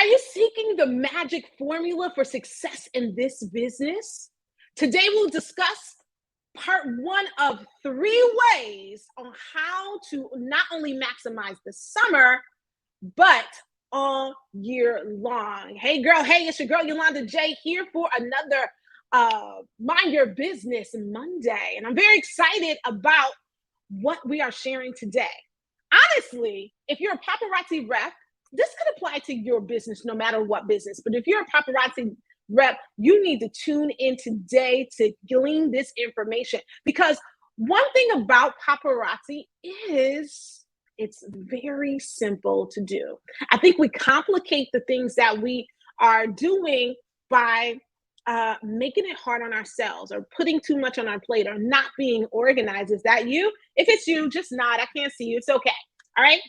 Are you seeking the magic formula for success in this business? Today we'll discuss part one of 3 ways on how to not only maximize the summer, but all year long. Hey girl, hey, it's your girl Yolanda J here for another Mind Your Business Monday. And I'm very excited about what we are sharing today. Honestly, if you're a paparazzi rep, this could apply to your business no matter what business. But if you're a paparazzi rep, you need to tune in today to glean this information, because one thing about paparazzi is it's very simple to do. I think we complicate the things that we are doing by making it hard on ourselves, or putting too much on our plate, or not being organized. Is that you? If it's you, just nod. I can't see you. It's okay. All right.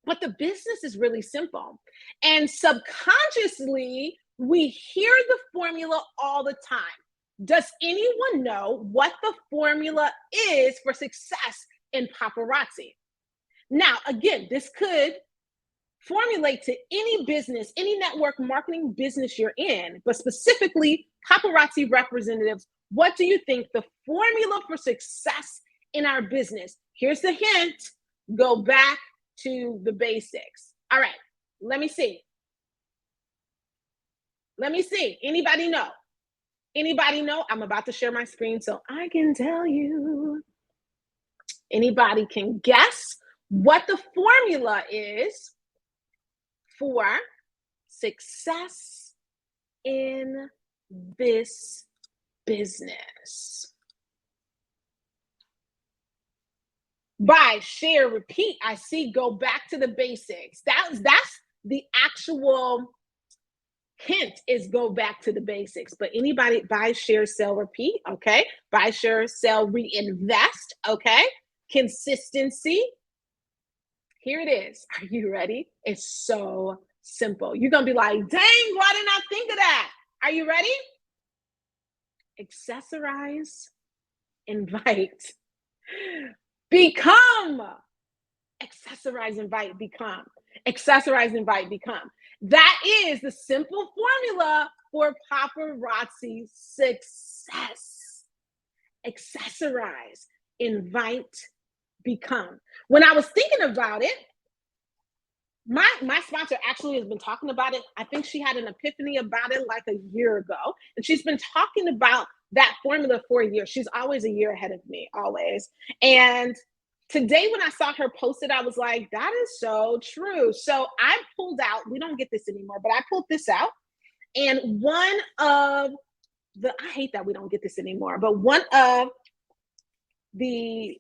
But the business is really simple. And subconsciously, we hear the formula all the time. Does anyone know what the formula is for success in paparazzi? Now, again, this could formulate to any business, any network marketing business you're in, but specifically paparazzi representatives. What do you think the formula for success in our business? Here's the hint: go back to the basics. All right, let me see. Anybody know? Anybody know? I'm about to share my screen so I can tell you. Anybody can guess what the formula is for success in this business? Buy, share, repeat. I see. Go back to the basics. That's the actual hint, is go back to the basics. But anybody, buy, share, sell, repeat. Okay. Buy, share, sell, reinvest. Okay. Consistency. Here it is. Are you ready? It's so simple. You're going to be like, dang, why didn't I think of that? Are you ready? Accessorize, invite, become. Accessorize, invite, become. Accessorize, invite, become. That is the simple formula for paparazzi success. Accessorize, invite, become. When I was thinking about it, my sponsor actually has been talking about it. I think she had an epiphany about it like a year ago. And she's been talking about that formula for a year. She's always a year ahead of me, always. And today when I saw her post it, I was like, that is so true. So I pulled out, we don't get this anymore, but I pulled this out. And one of the, I hate that we don't get this anymore, but one of the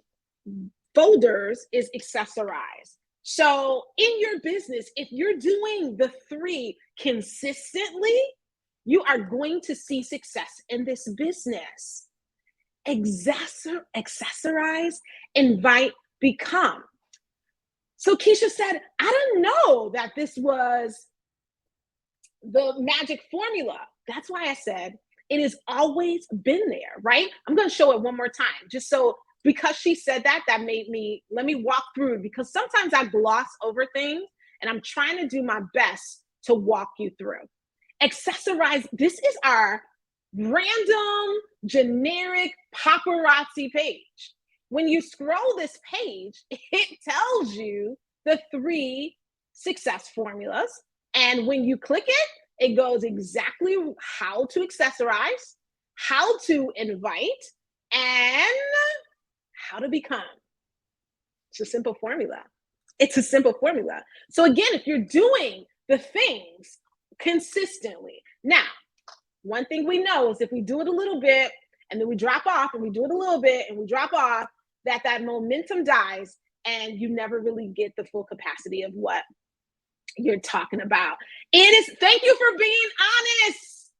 folders is accessorize. So in your business, if you're doing the 3 consistently, you are going to see success in this business. Accessorize, invite, become. So Keisha said, I didn't know that this was the magic formula. That's why I said it has always been there, right? I'm going to show it one more time, just so, because she said that, that made me, let me walk through, because sometimes I gloss over things and I'm trying to do my best to walk you through. Accessorize, this is our random, generic paparazzi page. When you scroll this page, it tells you the 3 success formulas. And when you click it, it goes exactly how to accessorize, how to invite, and how to become. It's a simple formula. It's a simple formula. So again, if you're doing the things consistently. Now, one thing we know is if we do it a little bit and then we drop off, and we do it a little bit and we drop off, that momentum dies and you never really get the full capacity of what you're talking about. It is, thank you for being honest.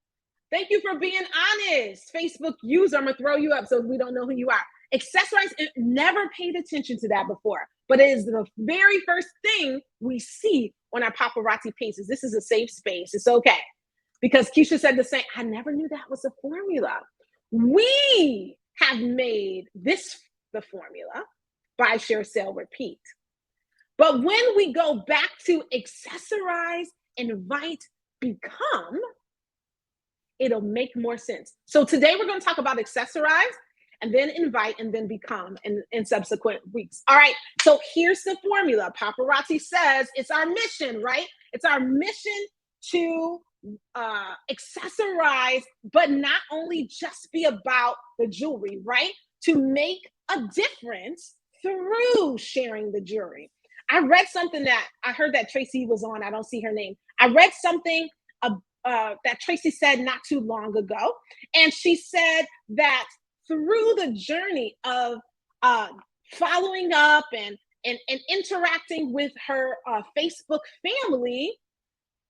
Thank you for being honest. Facebook user, I'm gonna throw you up so we don't know who you are. Accessorize, never paid attention to that before, but it is the very first thing we see on our paparazzi pages. This is a safe space. It's okay. Because Keisha said the same. I never knew that was a formula. We have made this the formula: buy, share, sell, repeat. But when we go back to accessorize, invite, become, it'll make more sense. So today we're going to talk about accessorize and then invite and then become in subsequent weeks. All right. So here's the formula. Paparazzi says it's our mission, right? It's our mission to accessorize, but not only just be about the jewelry, right? To make a difference through sharing the jewelry. I read something that I heard that Tracy was on. I don't see her name. I read something that Tracy said not too long ago. And she said that through the journey of following up and interacting with her Facebook family,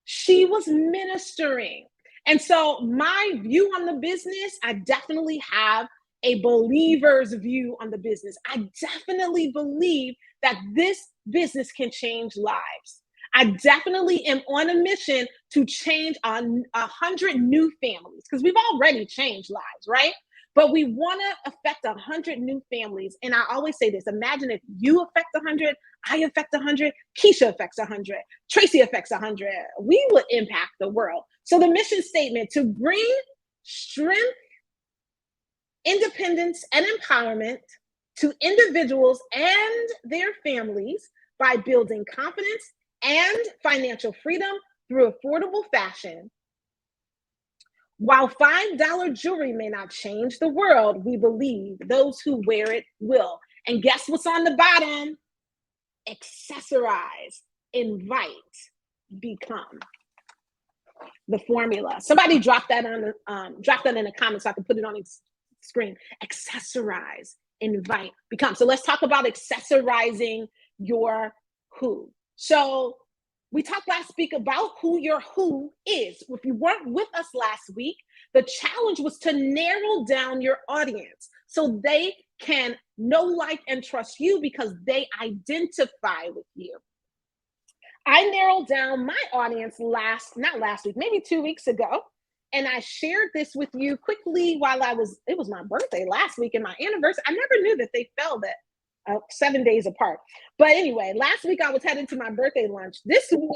she was ministering. And so my view on the business, I definitely have a believer's view on the business. I definitely believe that this business can change lives. I definitely am on a mission to change 100 new families, because we've already changed lives, right? But we want to affect 100 new families. And I always say this: imagine if you affect 100, I affect 100, Keisha affects 100, Tracy affects 100. We would impact the world. So the mission statement: to bring strength, independence, and empowerment to individuals and their families by building confidence and financial freedom through affordable fashion. While $5 jewelry may not change the world, we believe those who wear it will. And guess what's on the bottom? Accessorize, invite, become. The formula. Somebody drop that in the comments so I can put it on the screen. Accessorize, invite, become. So let's talk about accessorizing your who. So we talked last week about who your who is. If you weren't with us last week, the challenge was to narrow down your audience so they can know, like, and trust you because they identify with you. I narrowed down my audience not last week, maybe 2 weeks ago. And I shared this with you quickly while it was my birthday last week and my anniversary. I never knew that they fell that 7 days apart. But anyway, last week I was headed to my birthday lunch. This week,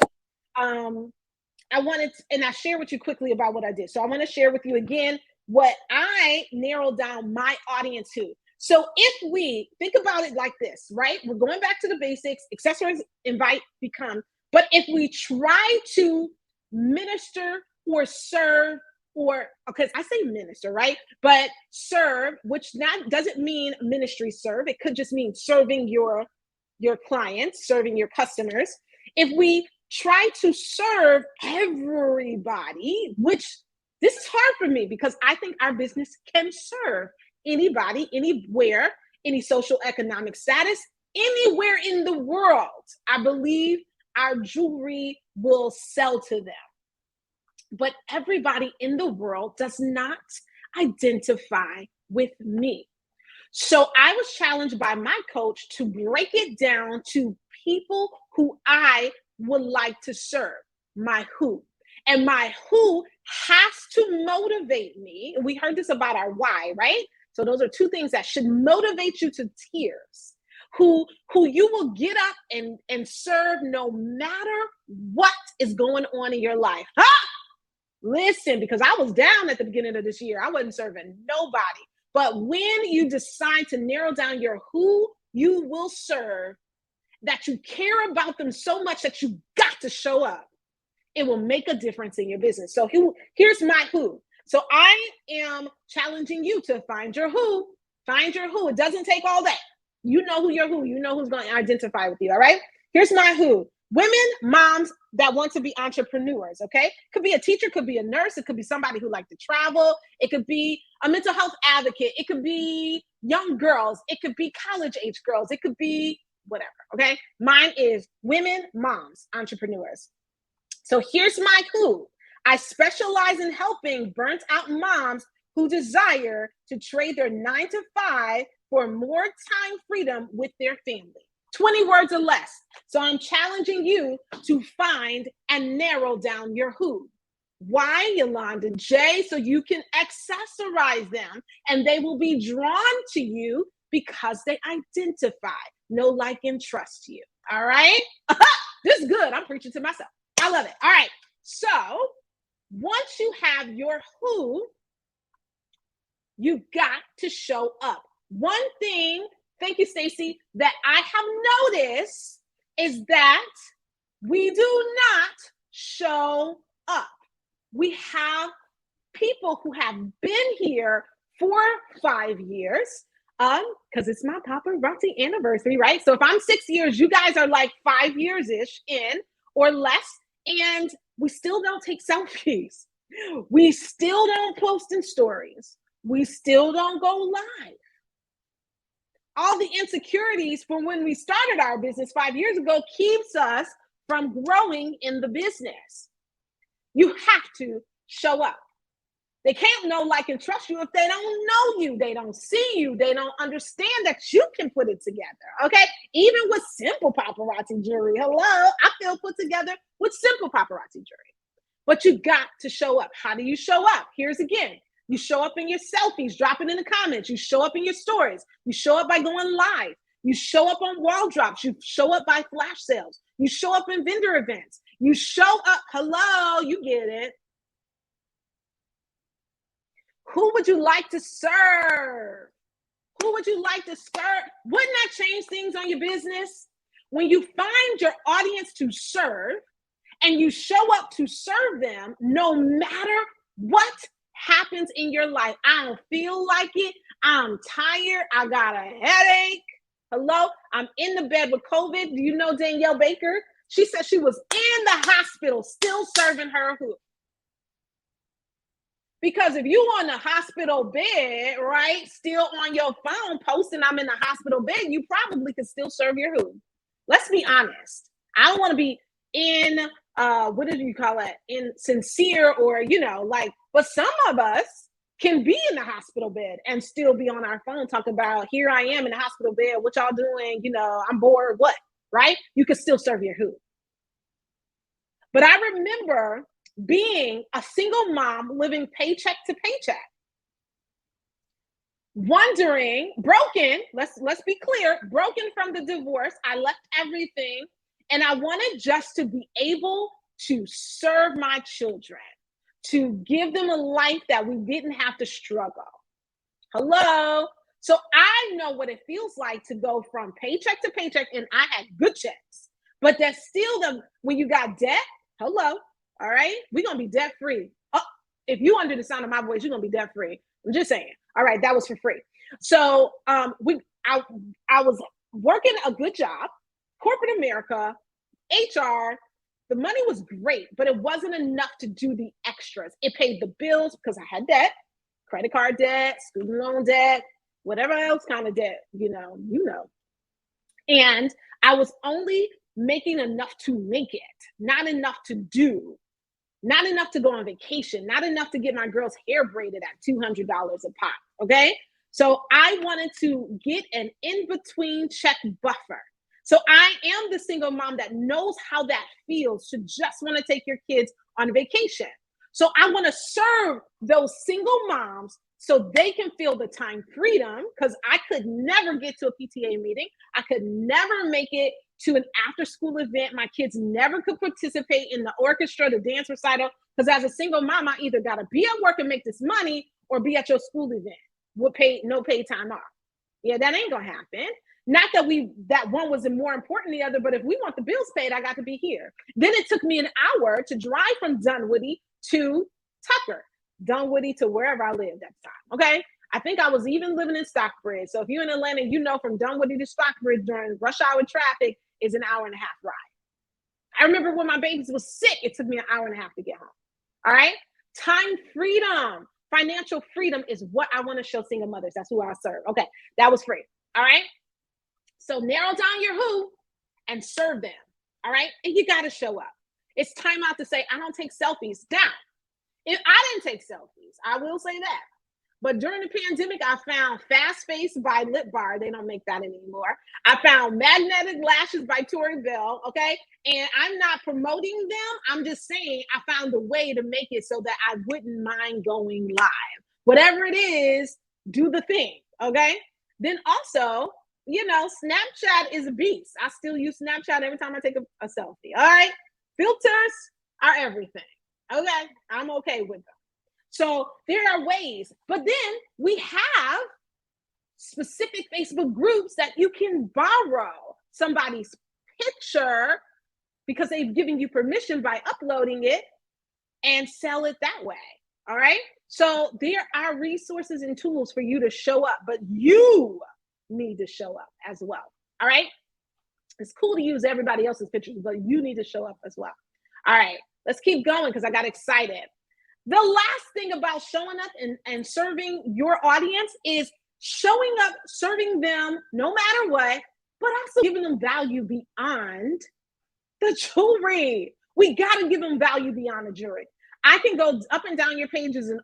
I shared with you quickly about what I did. So I want to share with you again what I narrowed down my audience to. So if we think about it like this, right? We're going back to the basics: accessorize, invite, become. But if we try to minister or serve, or, because I say minister, right? But serve, which doesn't mean ministry serve. It could just mean serving your clients, serving your customers. If we try to serve everybody, which this is hard for me because I think our business can serve anybody, anywhere, any social economic status, anywhere in the world. I believe our jewelry will sell to them. But everybody in the world does not identify with me. So I was challenged by my coach to break it down to people who I would like to serve, my who. And my who has to motivate me. We heard this about our why, right? So those are two things that should motivate you to tears. Who you will get up and serve no matter what is going on in your life. Listen, because I was down at the beginning of this year. I wasn't serving nobody. But when you decide to narrow down your who you will serve, that you care about them so much that you got to show up, it will make a difference in your business. So here's my who. So I am challenging you to find your who. Find your who. It doesn't take all that. You know who your who. You know who's going to identify with you, all right? Here's my who. Women, moms that want to be entrepreneurs, okay? Could be a teacher, could be a nurse, it could be somebody who likes to travel, it could be a mental health advocate, it could be young girls, it could be college-age girls, it could be whatever, okay? Mine is women, moms, entrepreneurs. So here's my who. I specialize in helping burnt-out moms who desire to trade their 9-to-5 for more time freedom with their family. 20 words or less. So I'm challenging you to find and narrow down your who. Why, Yolanda J? So you can accessorize them and they will be drawn to you because they identify, know, like, and trust you. All right. This is good. I'm preaching to myself. I love it. All right. So once you have your who, you got to show up. One thing, thank you, Stacy, that I have noticed is that we do not show up. We have people who have been here for 5 years, because it's my paparazzi anniversary, right? So if I'm 6 years, you guys are like 5 years-ish in or less, and we still don't take selfies. We still don't post in stories. We still don't go live. All the insecurities from when we started our business 5 years ago keeps us from growing in the business. You have to show up. They can't know, like, and trust you if they don't know you. They don't see you. They don't understand that you can put it together, okay? Even with simple paparazzi jewelry. Hello, I feel put together with simple paparazzi jewelry. But you got to show up. How do you show up? Here's again. You show up in your selfies, drop it in the comments. You show up in your stories. You show up by going live. You show up on wall drops. You show up by flash sales. You show up in vendor events. You show up. Hello, you get it. Who would you like to serve? Who would you like to serve? Wouldn't that change things on your business? When you find your audience to serve and you show up to serve them, no matter what happens in your life. I don't feel like it. I'm tired. I got a headache. Hello? I'm in the bed with COVID. Do you know Danielle Baker? She said she was in the hospital still serving her who? Because if you on the hospital bed, right, still on your phone posting I'm in the hospital bed, you probably could still serve your who. Let's be honest. I don't want to be in, what did you call it? Insincere or, like, but some of us can be in the hospital bed and still be on our phone talking about, here I am in the hospital bed. What y'all doing? I'm bored. What? Right? You can still serve your who. But I remember being a single mom living paycheck to paycheck, wondering, broken, let's be clear, broken from the divorce. I left everything and I wanted just to be able to serve my children, to give them a life that we didn't have to struggle. Hello. So I know what it feels like to go from paycheck to paycheck, and I had good checks, but that's still when you got debt. Hello. All right, we're gonna be debt free. Oh, if you under the sound of my voice, you're gonna be debt free. I'm just saying. All right, that was for free. So I was working a good job, corporate America, HR. The money was great, but it wasn't enough to do the extras. It paid the bills because I had debt, credit card debt, student loan debt, whatever else kind of debt, And I was only making enough to make it, not enough to do. Not enough to go on vacation, not enough to get my girl's hair braided at $200 a pop, okay? So I wanted to get an in-between check buffer. So I am the single mom that knows how that feels to just want to take your kids on vacation. So I want to serve those single moms so they can feel the time freedom, because I could never get to a PTA meeting. I could never make it to an after-school event. My kids never could participate in the orchestra, the dance recital, because as a single mom, I either got to be at work and make this money or be at your school event with no paid time off. Yeah, that ain't gonna happen. Not that one was more important than the other, but if we want the bills paid, I got to be here. Then it took me an hour to drive from Dunwoody to Tucker, Dunwoody to wherever I lived at the time, okay? I think I was even living in Stockbridge. So if you're in Atlanta, from Dunwoody to Stockbridge during rush hour traffic is an hour and a half ride. I remember when my babies was sick, it took me an hour and a half to get home. All right? Time freedom, financial freedom is what I want to show single mothers. That's who I serve. Okay, that was free. All right? So narrow down your who and serve them. All right? And you got to show up. It's time out to say, I don't take selfies. Down. If I didn't take selfies, I will say that. But during the pandemic, I found Fast Face by Lip Bar. They don't make that anymore. I found Magnetic Lashes by Tori Bell, okay? And I'm not promoting them. I'm just saying I found a way to make it so that I wouldn't mind going live. Whatever it is, do the thing, okay? Then also, Snapchat is a beast. I still use Snapchat every time I take a selfie. All right. Filters are everything. Okay. I'm okay with them. So there are ways, but then we have specific Facebook groups that you can borrow somebody's picture because they've given you permission by uploading it and sell it that way. All right. So there are resources and tools for you to show up, but you need to show up as well. All right. It's cool to use everybody else's pictures, but you need to show up as well. All right. Let's keep going because I got excited. The last thing about showing up and serving your audience is showing up, serving them no matter what, but also giving them value beyond the jewelry. We got to give them value beyond the jewelry. I can go up and down your pages and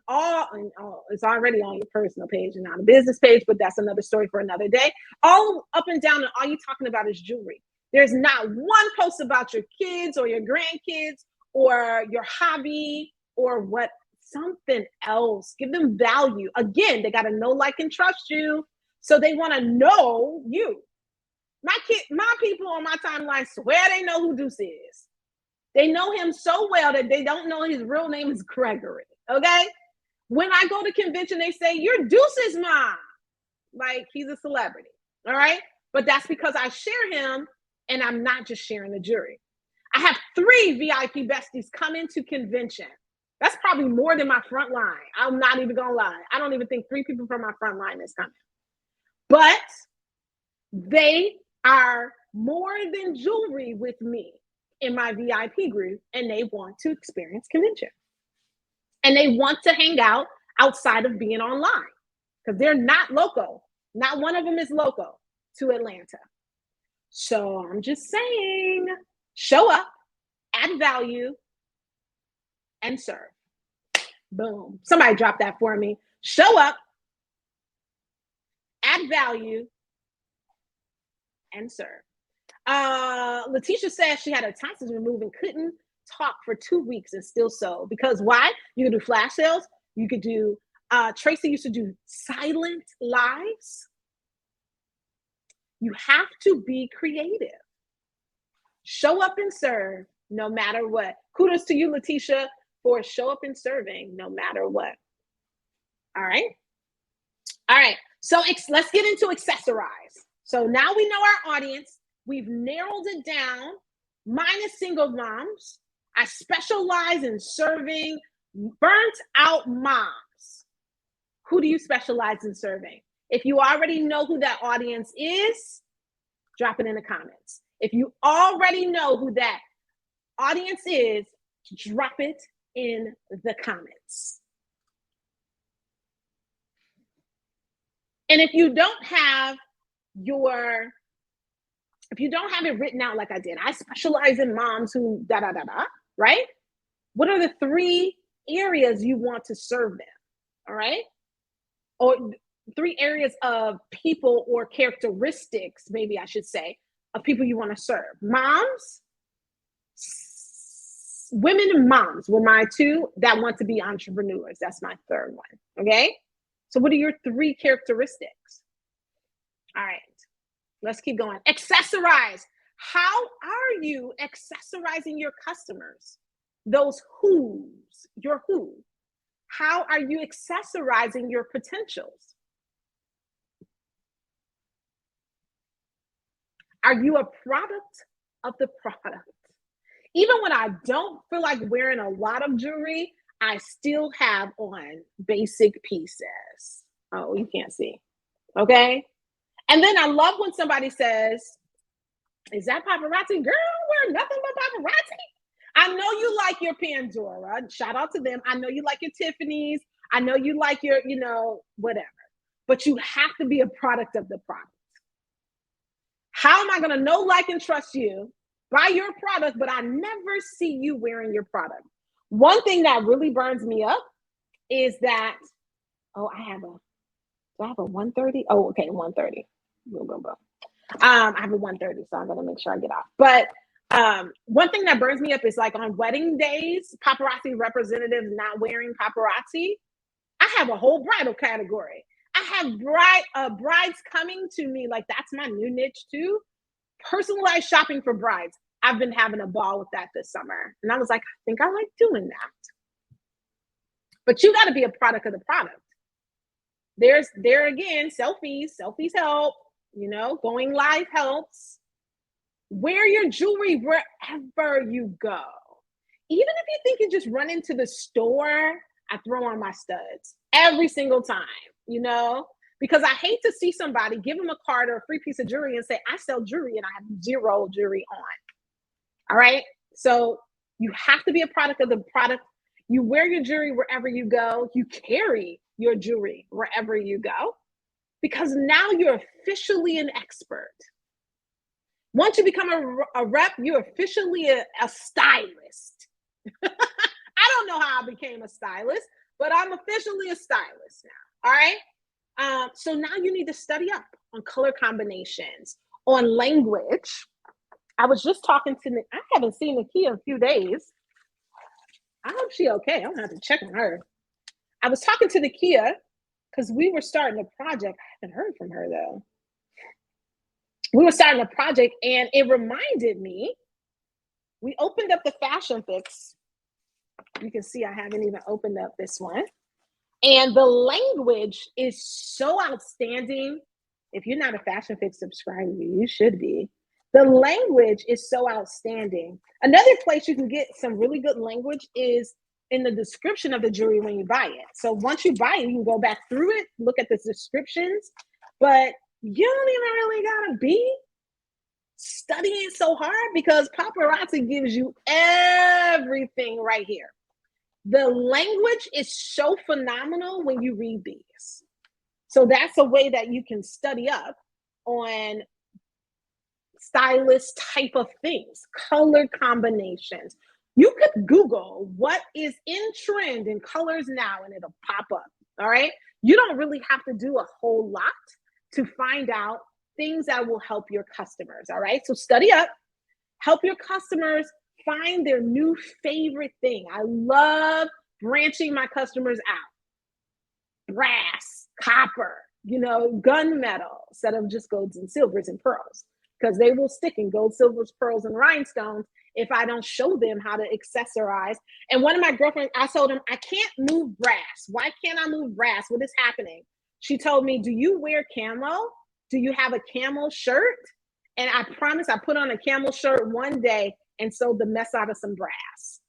it's already on your personal page and not a business page, but that's another story for another day. All up and down, and all you're talking about is jewelry. There's not one post about your kids or your grandkids or your hobby or something else. Give them value. Again, they got to know, like, and trust you. So they want to know you. My people on my timeline swear they know who Deuce is. They know him so well that they don't know his real name is Gregory. Okay. When I go to convention, they say, "You're Deuce's mom." Like, he's a celebrity. All right. But that's because I share him and I'm not just sharing the jewelry. I have 3 VIP besties come into convention. That's probably more than my front line. I'm not even going to lie. I don't even think 3 people from my front line is coming. But they are more than jewelry with me in my VIP group, and they want to experience convention. And they want to hang out outside of being online because they're not local. Not one of them is local to Atlanta. So I'm just saying, show up, add value, and serve. Boom. Somebody drop that for me. Show up, add value, and serve. Letitia says she had her tonsils removed and couldn't talk for 2 weeks and still sold. Because why? You could do flash sales. You could do, Tracy used to do silent lives. You have to be creative. Show up and serve no matter what. Kudos to you, Letitia, for show up and serving no matter what. All right. All right. So let's get into accessorize. So now we know our audience. We've narrowed it down. Mine is single moms. I specialize in serving burnt out moms. Who do you specialize in serving? If you already know who that audience is, drop it in the comments. If you already know who that audience is, drop it in the comments. And if you don't have it written out like I did, I specialize in moms who right? What are the 3 areas you want to serve them? All right? Or 3 areas of people or characteristics, maybe I should say, of people you want to serve. Moms, women and moms were my 2 that want to be entrepreneurs. That's my 3rd one. Okay? So what are your 3 characteristics? All right. Let's keep going. Accessorize. How are you accessorizing your customers? Those who's, your who. How are you accessorizing your potentials? Are you a product of the product? Even when I don't feel like wearing a lot of jewelry, I still have on basic pieces. Oh, you can't see. Okay. And then I love when somebody says, "Is that paparazzi?" Girl, we're nothing but paparazzi. I know you like your Pandora. Shout out to them. I know you like your Tiffany's. I know you like your, whatever. But you have to be a product of the product. How am I going to know, like, and trust you? Buy your product, but I never see you wearing your product. One thing that really burns me up is that, I have a 130? Oh, okay, 130. I have a 130, so I'm going to make sure I get off. But one thing that burns me up is, like, on wedding days, paparazzi representatives not wearing paparazzi. I have a whole bridal category. I have brides coming to me, like that's my new niche too. Personalized shopping for brides. I've been having a ball with that this summer. And I was like, I think I like doing that. But you got to be a product of the product. There again, selfies help, going live helps. Wear your jewelry wherever you go. Even if you think you just run into the store, I throw on my studs every single time, because I hate to see somebody give them a card or a free piece of jewelry and say, I sell jewelry and I have zero jewelry on. All right. So you have to be a product of the product. You wear your jewelry wherever you go. You carry your jewelry wherever you go, because now you're officially an expert. Once you become a rep, you're officially a stylist. I don't know how I became a stylist, but I'm officially a stylist now. All right. So now you need to study up on color combinations, on language. I was just talking to I haven't seen Nakia in a few days. I hope she's okay. I'm gonna have to check on her. I was talking to Nakia because we were starting a project. I haven't heard from her though. We were starting a project and it reminded me, we opened up the Fashion Fix. You can see I haven't even opened up this one. And the language is so outstanding. If you're not a Fashion Fix subscriber, you should be. The language is so outstanding. Another place you can get some really good language is in the description of the jewelry when you buy it. So once you buy it, you can go back through it, look at the descriptions, but you don't even really gotta be studying so hard because paparazzi gives you everything right here. The language is so phenomenal when you read these. So that's a way that you can study up on stylist type of things, color combinations. You could Google what is in trend in colors now and it'll pop up. All right. You don't really have to do a whole lot to find out things that will help your customers. All right. So study up, help your customers find their new favorite thing. I love branching my customers out. Brass, copper, gunmetal, instead of just golds and silvers and pearls, because they will stick in gold, silvers, pearls, and rhinestones if I don't show them how to accessorize. And one of my girlfriends, I told him, I can't move brass. Why can't I move brass? What is happening? She told me, do you wear camo? Do you have a camo shirt? And I promise I put on a camo shirt one day and sewed the mess out of some brass.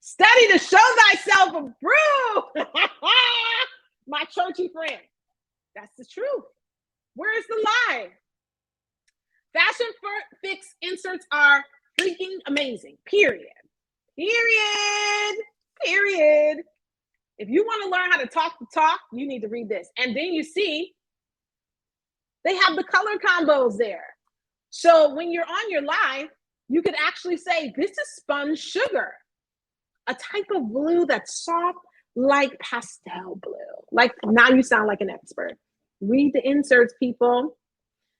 Study to show thyself approved. My churchy friend. That's the truth. Where's the lie? Fashion Fix inserts are freaking amazing. Period. If you want to learn how to talk the talk, you need to read this. And then you see they have the color combos there. So when you're on your live, you could actually say, this is spun sugar, a type of blue that's soft like pastel blue. Like, now you sound like an expert. Read the inserts, people.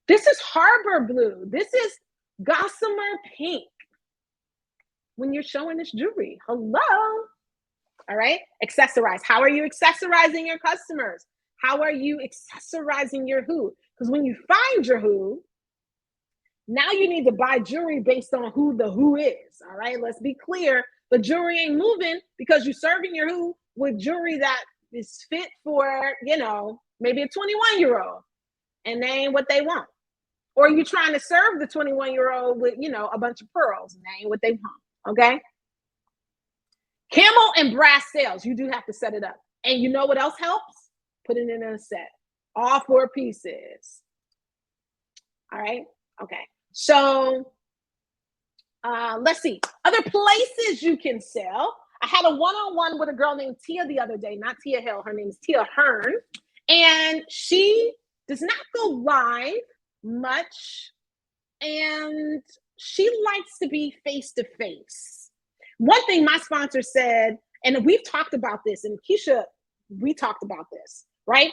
This is harbor blue. This is gossamer pink. When you're showing this jewelry, hello. All right, accessorize. How are you accessorizing your customers? How are you accessorizing your who? Because when you find your who, now you need to buy jewelry based on who the who is. All right, let's be clear. The jewelry ain't moving because you're serving your who with jewelry that is fit for, maybe a 21-year-old, and they ain't what they want. Or you're trying to serve the 21-year-old with, a bunch of pearls, and they ain't what they want. Okay. Camo and brass sales, you do have to set it up. And you know what else helps? Put it in a set. All 4 pieces. All right. Okay. So let's see. Other places you can sell. I had a one-on-one with a girl named Tia the other day, not Tia Hill. Her name is Tia Hearn. And she does not go live much. And she likes to be face-to-face. One thing my sponsor said, and we've talked about this, and Keisha, we talked about this, right?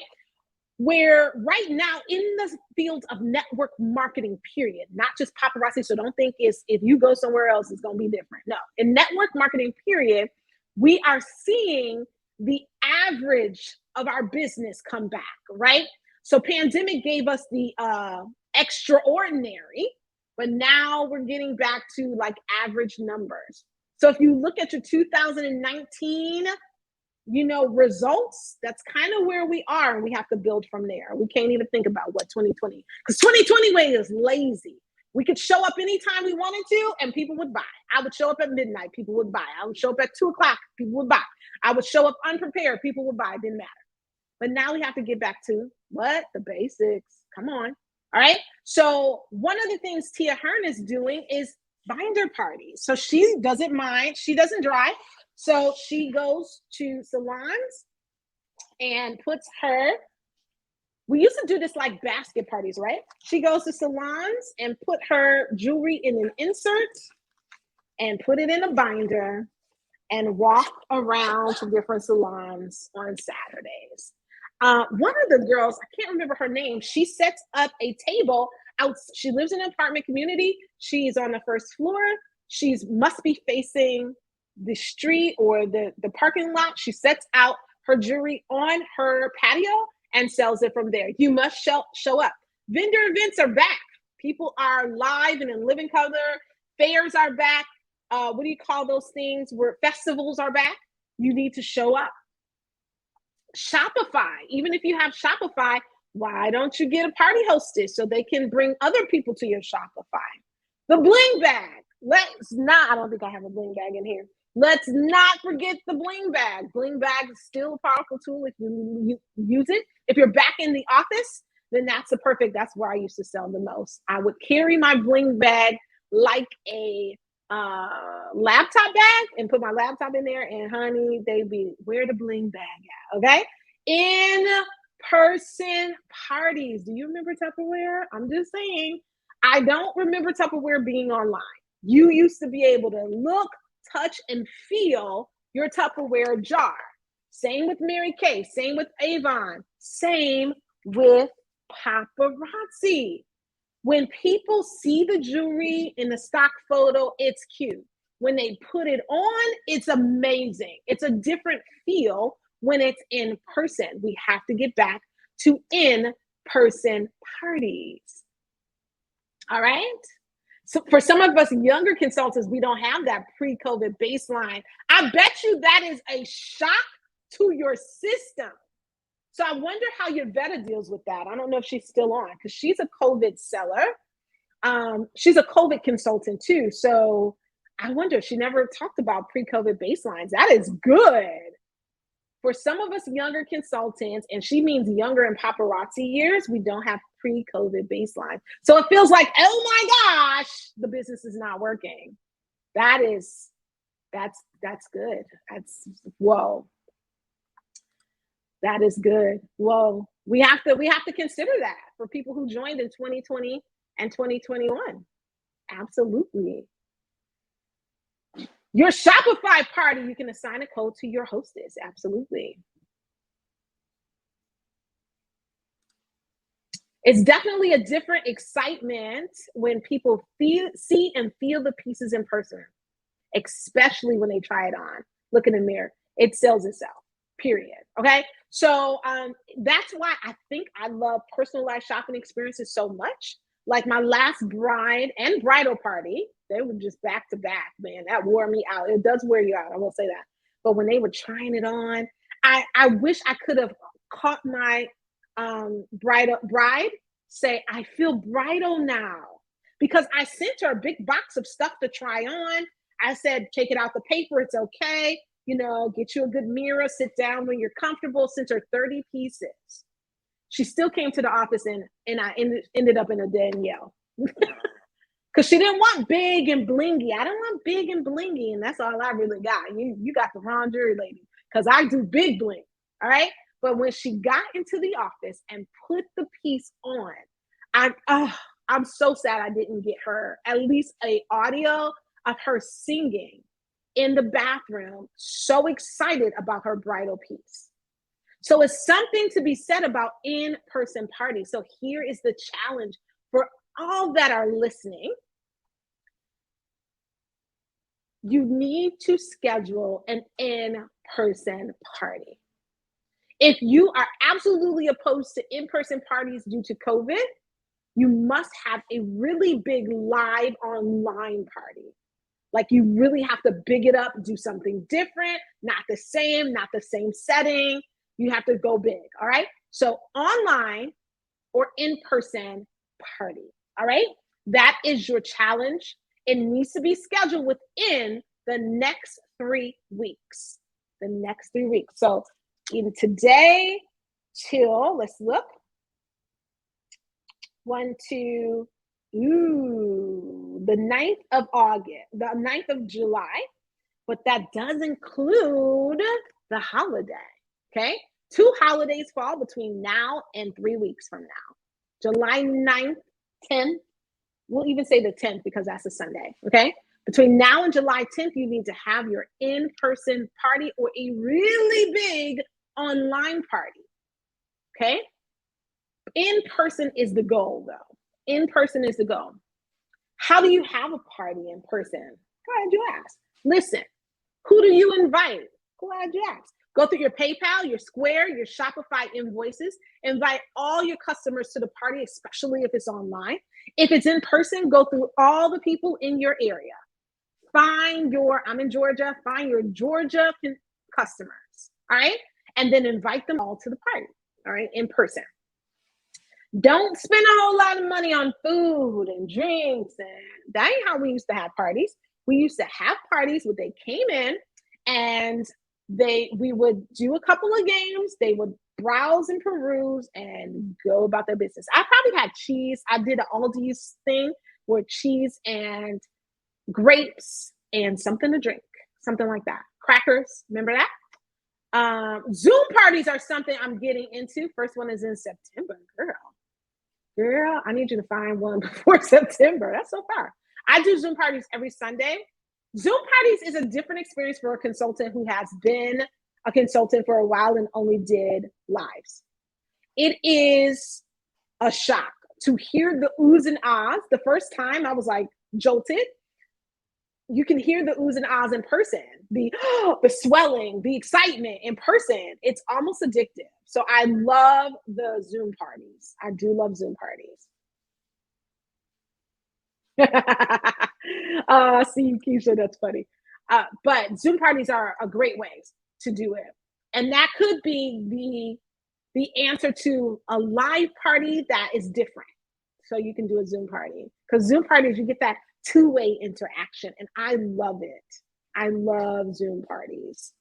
Where right now in the field of network marketing, period, not just paparazzi. So don't think if you go somewhere else, it's going to be different. No, in network marketing, period, we are seeing the average of our business come back, right? So pandemic gave us the extraordinary, but now we're getting back to like average numbers. So if you look at your 2019, results, that's kind of where we are, and we have to build from there. We can't even think about what 2020, because 2020 way is lazy. We could show up anytime we wanted to, and people would buy. I would show up at midnight, people would buy. I would show up at 2:00, people would buy. I would show up unprepared, people would buy. It didn't matter. But now we have to get back to what? The basics. Come on. All right. So one of the things Tia Hearn is doing is binder parties. So she doesn't mind. She doesn't drive. So she goes to salons and puts we used to do this like basket parties, right? She goes to salons and put her jewelry in an insert and put it in a binder and walk around to different salons on Saturdays. One of the girls, I can't remember her name, she sets up a table out. She lives in an apartment community. She's on the first floor. She must be facing the street or the parking lot. She sets out her jewelry on her patio and sells it from there. You must show up. Vendor events are back. People are live and in living color. Fairs are back. What do you call those things where festivals are back? You need to show up. Shopify, even if you have Shopify, why don't you get a party hostess so they can bring other people to your Shopify? The bling bag. I don't think I have a bling bag in here. Let's not forget the bling bag. Bling bag is still a powerful tool if you use it. If you're back in the office, then that's where I used to sell the most. I would carry my bling bag like a laptop bag and put my laptop in there, and honey, they'd be, where the bling bag at? Okay. In-person parties. Do you remember Tupperware? I'm just saying, I don't remember Tupperware being online. You used to be able to look, touch, and feel your Tupperware jar. Same with Mary Kay, same with Avon, same with paparazzi. When people see the jewelry in the stock photo, it's cute. When they put it on, it's amazing. It's a different feel when it's in person. We have to get back to in-person parties. All right? So for some of us younger consultants, we don't have that pre-COVID baseline. I bet you that is a shock to your system. So I wonder how Yvetta deals with that. I don't know if she's still on, because she's a COVID seller. She's a COVID consultant too. So I wonder, she never talked about pre-COVID baselines. That is good. For some of us younger consultants, and she means younger in paparazzi years, we don't have pre-COVID baseline. So it feels like, oh my gosh, the business is not working. That's good. Whoa. That is good. Whoa. We have to consider that for people who joined in 2020 and 2021. Absolutely. Your Shopify party, you can assign a code to your hostess. Absolutely. It's definitely a different excitement when people see and feel the pieces in person, especially when they try it on. Look in the mirror. It sells itself, period. Okay. So that's why I think I love personalized shopping experiences so much. Like my last bride and bridal party, they were just back to back, man. That wore me out. It does wear you out, I will say that. But when they were trying it on, I wish I could have caught my bride say, I feel bridal now. Because I sent her a big box of stuff to try on. I said, take it out the paper, it's okay. Get you a good mirror, sit down when you're comfortable. Sent her 30 pieces. She still came to the office and I ended up in a Danielle. Because she didn't want big and blingy. I don't want big and blingy, and that's all I really got. You got the wrong jury, lady, because I do big bling, all right? But when she got into the office and put the piece on, I'm so sad I didn't get her at least an audio of her singing in the bathroom, so excited about her bridal piece. So it's something to be said about in-person parties. So here is the challenge for all that are listening. You need to schedule an in-person party. If you are absolutely opposed to in-person parties due to COVID, you must have a really big live online party. Like you really have to big it up, do something different, not the same setting. You have to go big, all right? So online or in-person party, all right? That is your challenge. It needs to be scheduled within the next 3 weeks. The next 3 weeks. So in today till, let's look, 1, 2, the 9th of August, the 9th of July, but that does include the holiday, okay? 2 holidays fall between now and 3 weeks from now. July 9th, 10th, we'll even say the 10th because that's a Sunday, okay? Between now and July 10th, you need to have your in-person party or a really big online party, okay? In-person is the goal, though. In-person is the goal. How do you have a party in person? Glad you asked. Listen, who do you invite? Glad you asked. Go through your PayPal, your Square, your Shopify invoices. Invite all your customers to the party, especially if it's online. If it's in person, go through all the people in your area. I'm in Georgia, find your Georgia customers, all right? And then invite them all to the party, all right, in person. Don't spend a whole lot of money on food and drinks. And that ain't how we used to have parties. We used to have parties where they came in and we would do a couple of games. They would browse and peruse and go about their business. I probably had cheese. I did an Aldi's thing where cheese and grapes and something to drink, something like that. Crackers, remember that? Zoom parties are something I'm getting into. First one is in September, Girl, I need you to find one before September. That's so far. I do Zoom parties every Sunday. Zoom parties is a different experience for a consultant who has been a consultant for a while and only did lives. It is a shock to hear the oohs and ahs. The first time I was like jolted. You can hear the oohs and ahs in person, the swelling, the excitement in person. It's almost addictive. So I love the Zoom parties. I do love Zoom parties. See, Keisha, that's funny. But Zoom parties are a great way to do it. And that could be the answer to a live party that is different. So you can do a Zoom party. Because Zoom parties, you get that two-way interaction, and I love it. I love Zoom parties.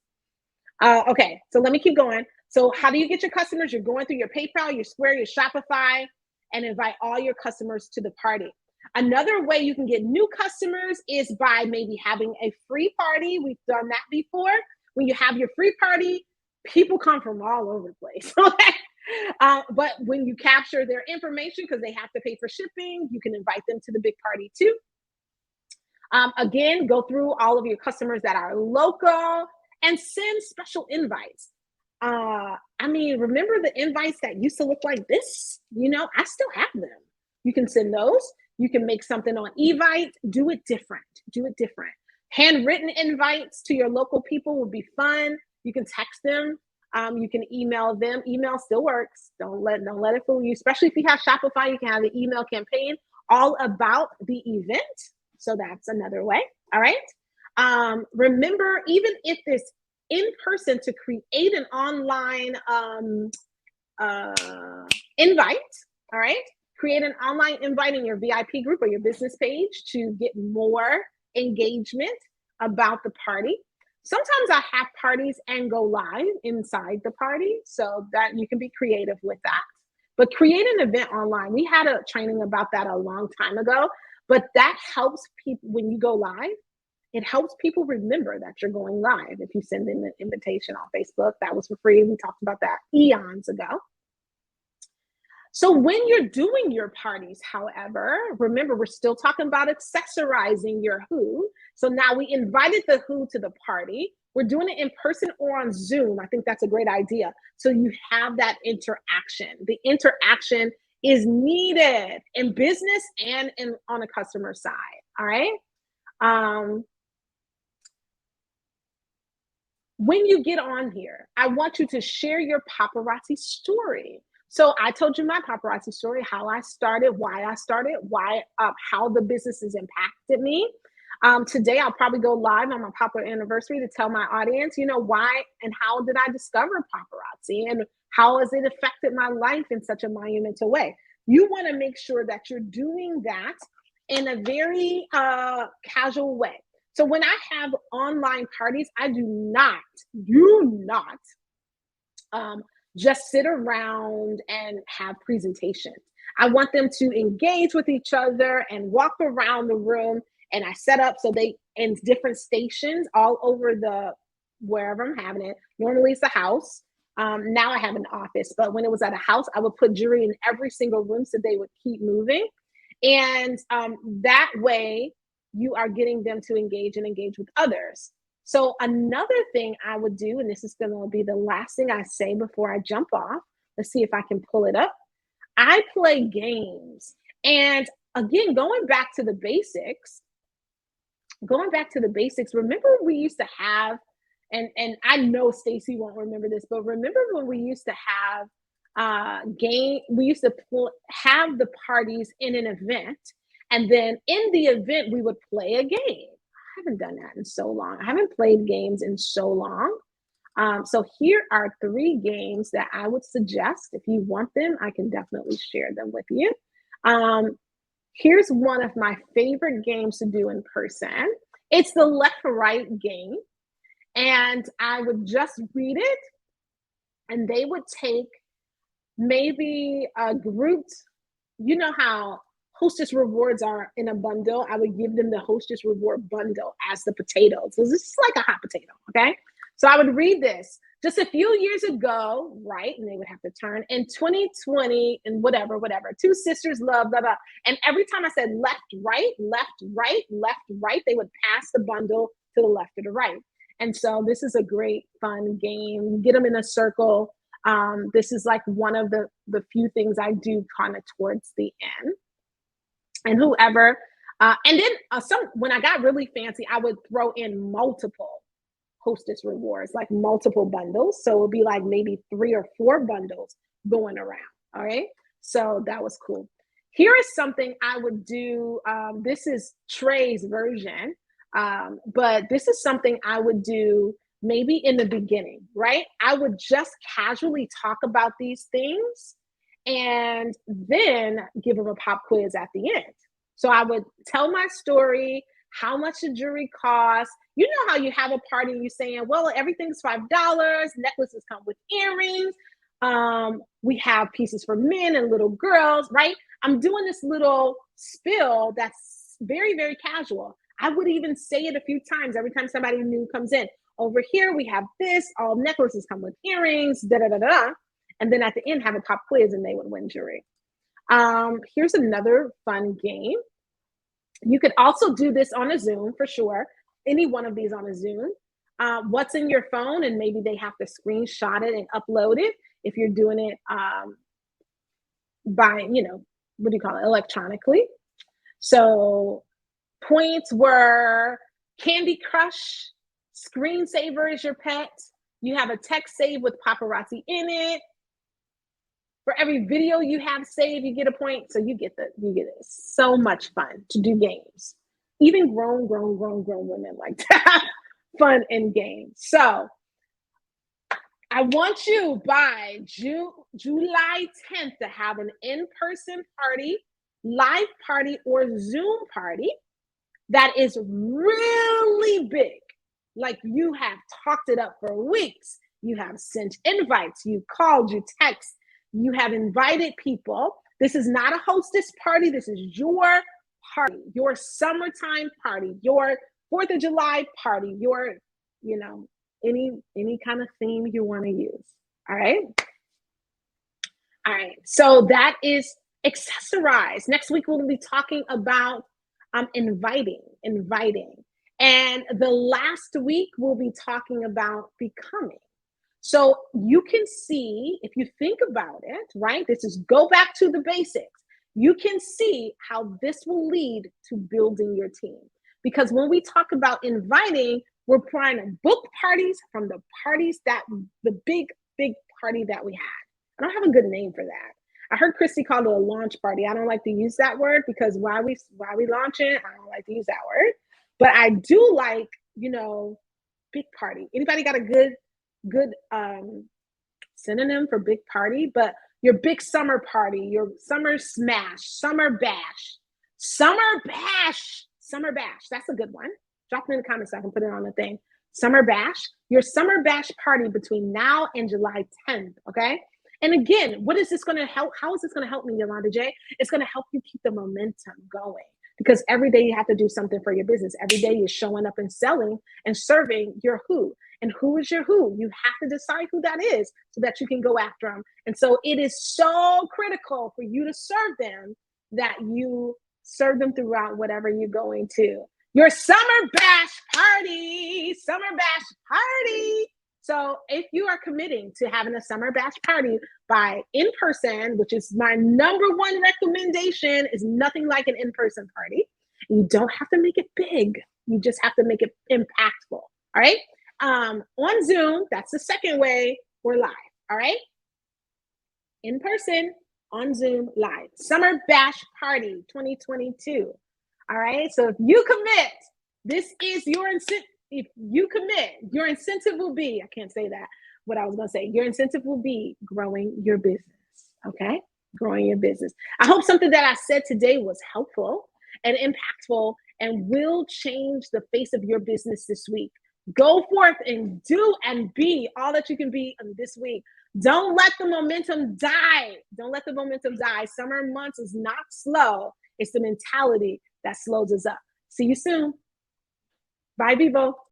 Okay, so let me keep going. So how do you get your customers? You're going through your PayPal, your Square, your Shopify, and invite all your customers to the party. Another way you can get new customers is by maybe having a free party. We've done that before. When you have your free party, people come from all over the place. But when you capture their information, because they have to pay for shipping, you can invite them to the big party too. Again, go through all of your customers that are local and send special invites. Remember the invites that used to look like this? I still have them. You can send those. You can make something on Evite. Do it different. Handwritten invites to your local people would be fun. You can text them. You can email them. Email still works. Don't let it fool you. Especially if you have Shopify, you can have an email campaign all about the event. So that's another way. All right. Remember, even if it's in person, to create an online invite. All right. Create an online invite in your VIP group or your business page to get more engagement about the party. Sometimes I have parties and go live inside the party, so that you can be creative with that. But create an event online. We had a training about that a long time ago, but that helps people when you go live. It helps people remember that you're going live. If you send in an invitation on Facebook, that was for free. We talked about that eons ago. So when you're doing your parties, however, remember, we're still talking about accessorizing your who. So now we invited the who to the party. We're doing it in person or on Zoom. I think that's a great idea. So you have that interaction. The interaction is needed in business and on a customer side. All right. when you get on here, I want you to share your paparazzi story. So I told you my paparazzi story, how I started, how the business has impacted me. Today, I'll probably go live on my Papa anniversary to tell my audience, why and how did I discover paparazzi and how has it affected my life in such a monumental way. You want to make sure that you're doing that in a very casual way. So when I have online parties, I do not just sit around and have presentations. I want them to engage with each other and walk around the room. And I set up so they in different stations all over wherever I'm having it. Normally it's a house. Now I have an office, but when it was at a house, I would put jewelry in every single room so they would keep moving. And that way you are getting them to engage with others. So another thing I would do, and this is going to be the last thing I say before I jump off. Let's see if I can pull it up. I play games. And again, going back to the basics, remember we used to have, and I know Stacy won't remember this, but remember when we used to have we used to have the parties in an event, and then in the event we would play a game. I haven't done that in so long. I haven't played games in so long. So here are 3 games that I would suggest. If you want them, I can definitely share them with you. Here's one of my favorite games to do in person. It's the left-right game. And I would just read it, and they would take maybe a grouped, you know how Hostess rewards are in a bundle. I would give them the Hostess reward bundle as the potatoes. So this is like a hot potato, okay? So I would read this just a few years ago, right? And they would have to turn in 2020 and whatever, 2 sisters love, blah, blah. And every time I said left, right, they would pass the bundle to the left or the right. And so this is a great fun game. Get them in a circle. This is like one of the few things I do kind of towards the end. And whoever, and then when I got really fancy, I would throw in multiple Hostess rewards, like multiple bundles. So it would be like maybe 3 or 4 bundles going around. All right. So that was cool. Here is something I would do. This is Trey's version, but this is something I would do maybe in the beginning, right? I would just casually talk about these things and then give them a pop quiz at the end. So I would tell my story, how much the jewelry costs. You know how you have a party and you're saying, well, everything's $5, necklaces come with earrings. We have pieces for men and little girls, right? I'm doing this little spill that's very, very casual. I would even say it a few times every time somebody new comes in. Over here, we have this, all necklaces come with earrings, da-da-da-da. And then at the end, have a pop quiz and they would win jewelry. Here's another fun game. You could also do this on a Zoom for sure. Any one of these on a Zoom. What's in your phone, and maybe they have to screenshot it and upload it if you're doing it by, what do you call it, electronically. So points were Candy Crush, screensaver is your pet. You have a text save with paparazzi in it. For every video you have saved, you get a point. So you get it. So much fun to do games. Even grown women like to have fun in games. So I want you by July 10th to have an in-person party, live party, or Zoom party that is really big. Like you have talked it up for weeks. You have sent invites. You called, you text. You have invited people. This is not a hostess party. This is your party, your summertime party, your 4th of July party, your, any kind of theme you want to use. All right. All right. So that is accessorize. Next week, we'll be talking about inviting. And the last week, we'll be talking about becoming. So you can see, if you think about it, right? This is go back to the basics. You can see how this will lead to building your team. Because when we talk about inviting, We're trying to book parties from the parties the big party that we had. I don't have a good name for that. I heard Christy called it a launch party. I don't like to use that word because why we launch it, I don't like to use that word. But I do like, big party. Anybody got a good synonym for big party? But your big summer party, your summer smash, summer bash. That's a good one. Drop it in the comments so I can put it on the thing. Summer bash, your summer bash party between now and July 10th, okay? And again, what is this going to help? How is this going to help me, Yolanda J? It's going to help you keep the momentum going because every day you have to do something for your business. Every day you're showing up and selling and serving your who. And who is your who? You have to decide who that is so that you can go after them. And so it is so critical for you to serve them that you serve them throughout whatever you're going to. Your summer bash party. So if you are committing to having a summer bash party by in person, which is my number one recommendation, is nothing like an in-person party. You don't have to make it big. You just have to make it impactful. All right. On Zoom, that's the second way we're live. All right. In person, on Zoom, live. Summer bash party 2022. All right. So if you commit, this is your incentive. If you commit, your incentive will be, I can't say that, what I was going to say. Your incentive will be growing your business. Okay. Growing your business. I hope something that I said today was helpful and impactful and will change the face of your business this week. Go forth and do and be all that you can be this week. Don't let the momentum die. Summer months is not slow. It's the mentality that slows us up. See you soon. Bye, Vivo.